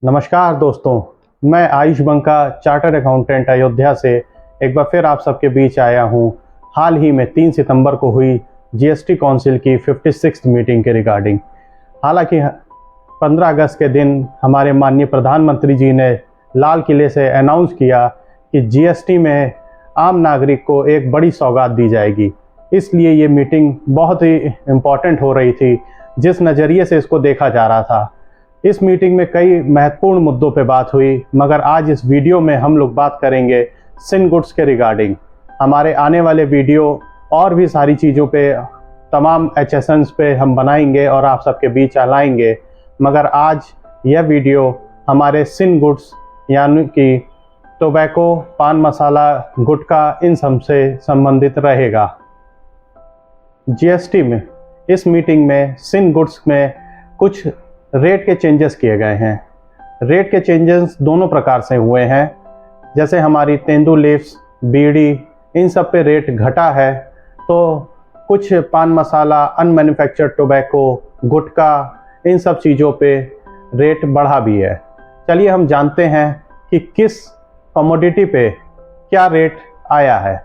नमस्कार दोस्तों, मैं आयुष बंका चार्टर्ड अकाउंटेंट अयोध्या से एक बार फिर आप सबके बीच आया हूं। हाल ही में 3 सितंबर को हुई जीएसटी काउंसिल की 56th मीटिंग के रिगार्डिंग। हालांकि 15 अगस्त के दिन हमारे माननीय प्रधानमंत्री जी ने लाल किले से अनाउंस किया कि जीएसटी में आम नागरिक को एक बड़ी सौगात दी जाएगी। इसलिए ये मीटिंग बहुत ही इम्पॉर्टेंट हो रही थी, जिस नज़रिए से इसको देखा जा रहा था। इस मीटिंग में कई महत्वपूर्ण मुद्दों पे बात हुई, मगर आज इस वीडियो में हम लोग बात करेंगे सिन गुड्स के रिगार्डिंग। हमारे आने वाले वीडियो और भी सारी चीज़ों पे, तमाम HSNs पे हम बनाएंगे और आप सबके बीच लाएंगे, मगर आज यह वीडियो हमारे सिन गुड्स यानी कि टोबैको, पान मसाला, गुटखा, इन सब से संबंधित रहेगा। जीएसटी में इस मीटिंग में सिन गुड्स में कुछ रेट के चेंजेस किए गए हैं। रेट के चेंजेस दोनों प्रकार से हुए हैं। जैसे हमारी तेंदू लीव्स, बीड़ी, इन सब पे रेट घटा है, तो कुछ पान मसाला, अनमैन्युफैक्चर्ड टोबैको, गुटखा, इन सब चीज़ों पे रेट बढ़ा भी है। चलिए हम जानते हैं कि किस कमोडिटी पे क्या रेट आया है।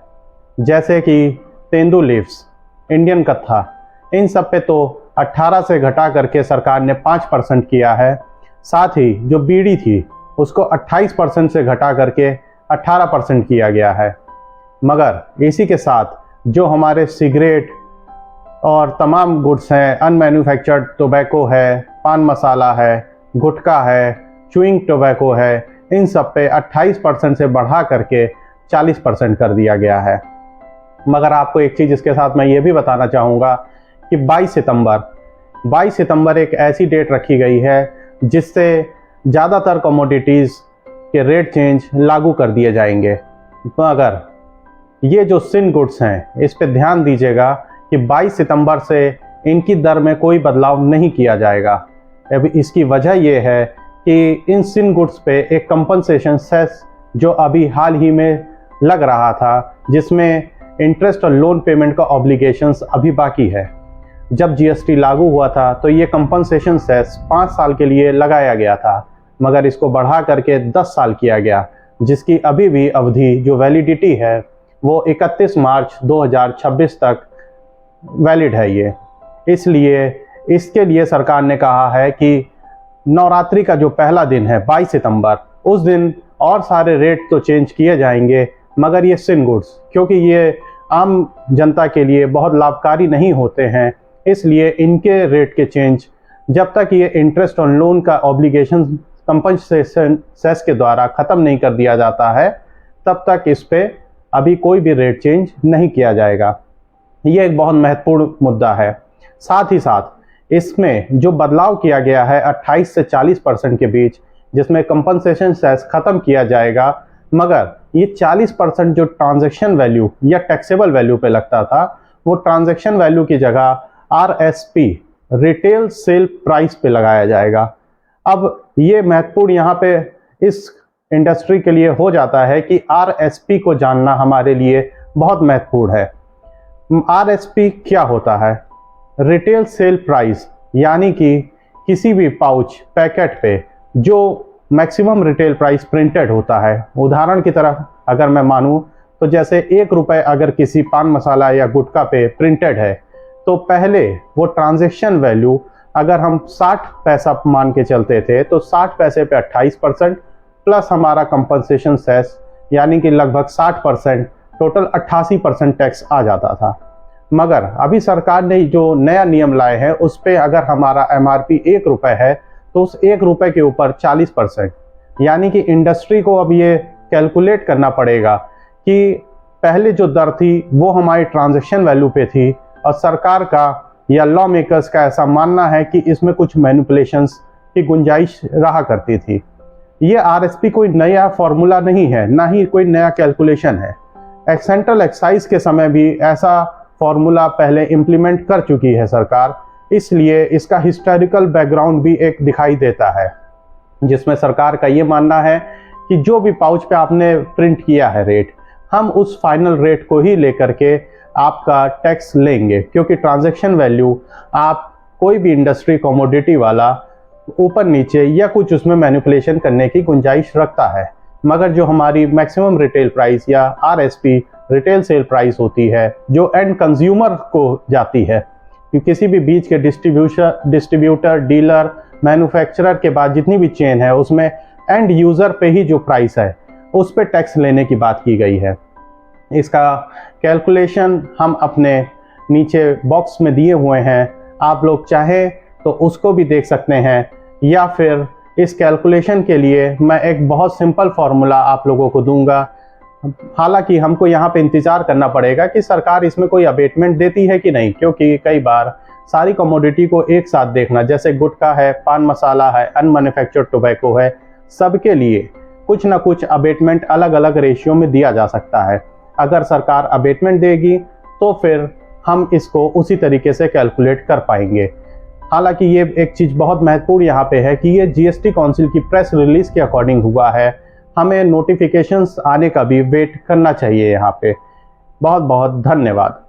जैसे कि तेंदू लीव्स, इंडियन कत्था, इन सब पे तो 18 से घटा करके सरकार ने 5% किया है। साथ ही जो बीड़ी थी उसको 28% से घटा करके 18% किया गया है। मगर इसी के साथ जो हमारे सिगरेट और तमाम गुड्स हैं, अनमैन्युफैक्चर्ड टोबैको है, पान मसाला है, गुटखा है, च्युइंग टोबैको है, इन सब पे 28% से बढ़ा करके 40% कर दिया गया है। मगर आपको एक चीज़ इसके साथ मैं ये भी बताना चाहूँगा कि 22 सितंबर एक ऐसी डेट रखी गई है जिससे ज़्यादातर कमोडिटीज़ के रेट चेंज लागू कर दिए जाएंगे। मगर ये जो सिन गुड्स हैं, इस पे ध्यान दीजिएगा कि 22 सितंबर से इनकी दर में कोई बदलाव नहीं किया जाएगा। अब इसकी वजह ये है कि इन सिन गुड्स पे एक कंपनसेशन सेस जो अभी हाल ही में लग रहा था, जिसमें इंटरेस्ट और लोन पेमेंट का ऑब्लिगेशंस अभी बाकी है। जब जीएसटी लागू हुआ था तो ये कंपनसेशन सेस 5 साल के लिए लगाया गया था, मगर इसको बढ़ा करके 10 साल किया गया, जिसकी अभी भी अवधि जो वैलिडिटी है वो 31 मार्च 2026 तक वैलिड है ये। इसलिए इसके लिए सरकार ने कहा है कि नवरात्रि का जो पहला दिन है 22 सितंबर, उस दिन और सारे रेट तो चेंज किए जाएंगे, मगर ये सिन गुड्स, क्योंकि ये आम जनता के लिए बहुत लाभकारी नहीं होते हैं, इसलिए इनके रेट के चेंज जब तक ये इंटरेस्ट और लोन का ऑब्लिगेशन कंपनसेशन सेस के द्वारा ख़त्म नहीं कर दिया जाता है, तब तक इस पे अभी कोई भी रेट चेंज नहीं किया जाएगा। ये एक बहुत महत्वपूर्ण मुद्दा है। साथ ही साथ इसमें जो बदलाव किया गया है 28 से 40% के बीच, जिसमें कंपनसेशन सेस ख़त्म किया जाएगा, मगर ये 40% जो ट्रांजैक्शन वैल्यू या टैक्सेबल वैल्यू पे लगता था, वो ट्रांजैक्शन वैल्यू की जगह RSP, रिटेल सेल प्राइस पे लगाया जाएगा। अब ये महत्वपूर्ण यहाँ पे इस इंडस्ट्री के लिए हो जाता है कि RSP को जानना हमारे लिए बहुत महत्वपूर्ण है। RSP क्या होता है? रिटेल सेल प्राइस, यानी कि किसी भी पाउच पैकेट पे जो मैक्सिमम रिटेल प्राइस प्रिंटेड होता है। उदाहरण की तरफ अगर मैं मानूं तो जैसे 1 रुपये अगर किसी पान मसाला या गुटखा पे प्रिंटेड है, तो पहले वो ट्रांजैक्शन वैल्यू अगर हम 60 पैसा मान के चलते थे, तो 60 पैसे पे 28% प्लस हमारा कंपनसेशन सेस, यानी कि लगभग 60%, टोटल 88% टैक्स आ जाता था। मगर अभी सरकार ने जो नया नियम लाए हैं, उस पर अगर हमारा MRP 1 रुपये है, तो उस 1 रुपये के ऊपर 40%, यानी कि इंडस्ट्री को अब ये कैलकुलेट करना पड़ेगा कि पहले जो दर थी वो हमारी ट्रांजैक्शन वैल्यू पे थी, और सरकार का या लॉ मेकर्स का ऐसा मानना है कि इसमें कुछ मैनिपुलेशंस की गुंजाइश रहा करती थी। ये RSP कोई नया फॉर्मूला नहीं है, ना ही कोई नया कैलकुलेशन है। सेंट्रल एक्साइज के समय भी ऐसा फॉर्मूला पहले इम्प्लीमेंट कर चुकी है सरकार, इसलिए इसका हिस्टोरिकल बैकग्राउंड भी एक दिखाई देता है, जिसमें सरकार का ये मानना है कि जो भी पाउच पे आपने प्रिंट किया है रेट, हम उस फाइनल रेट को ही लेकर के आपका टैक्स लेंगे, क्योंकि ट्रांजैक्शन वैल्यू आप कोई भी इंडस्ट्री कमोडिटी वाला ऊपर नीचे या कुछ उसमें मैनिपुलेशन करने की गुंजाइश रखता है। मगर जो हमारी मैक्सिमम रिटेल प्राइस या RSP रिटेल सेल प्राइस होती है, जो एंड कंज्यूमर को जाती है, कि किसी भी बीज के डिस्ट्रीब्यूटर, डीलर, मैन्युफैक्चरर के बाद जितनी भी चेन है, उसमें एंड यूज़र पे ही जो प्राइस है उस पे टैक्स लेने की बात की गई है। इसका कैलकुलेशन हम अपने नीचे बॉक्स में दिए हुए हैं, आप लोग चाहें तो उसको भी देख सकते हैं, या फिर इस कैलकुलेशन के लिए मैं एक बहुत सिंपल फार्मूला आप लोगों को दूंगा। हालांकि हमको यहाँ पे इंतज़ार करना पड़ेगा कि सरकार इसमें कोई अबेटमेंट देती है कि नहीं, क्योंकि कई बार सारी कमोडिटी को एक साथ देखना, जैसे गुटखा है, पान मसाला है, अनमैन्युफैक्चर्ड टोबैको है, सबके लिए कुछ ना कुछ अबेटमेंट अलग अलग रेशियो में दिया जा सकता है। अगर सरकार अबेटमेंट देगी तो फिर हम इसको उसी तरीके से कैलकुलेट कर पाएंगे। हालांकि ये एक चीज़ बहुत महत्वपूर्ण यहाँ पे है कि ये GST काउंसिल की प्रेस रिलीज़ के अकॉर्डिंग हुआ है, हमें नोटिफिकेशंस आने का भी वेट करना चाहिए यहाँ पे। बहुत बहुत धन्यवाद।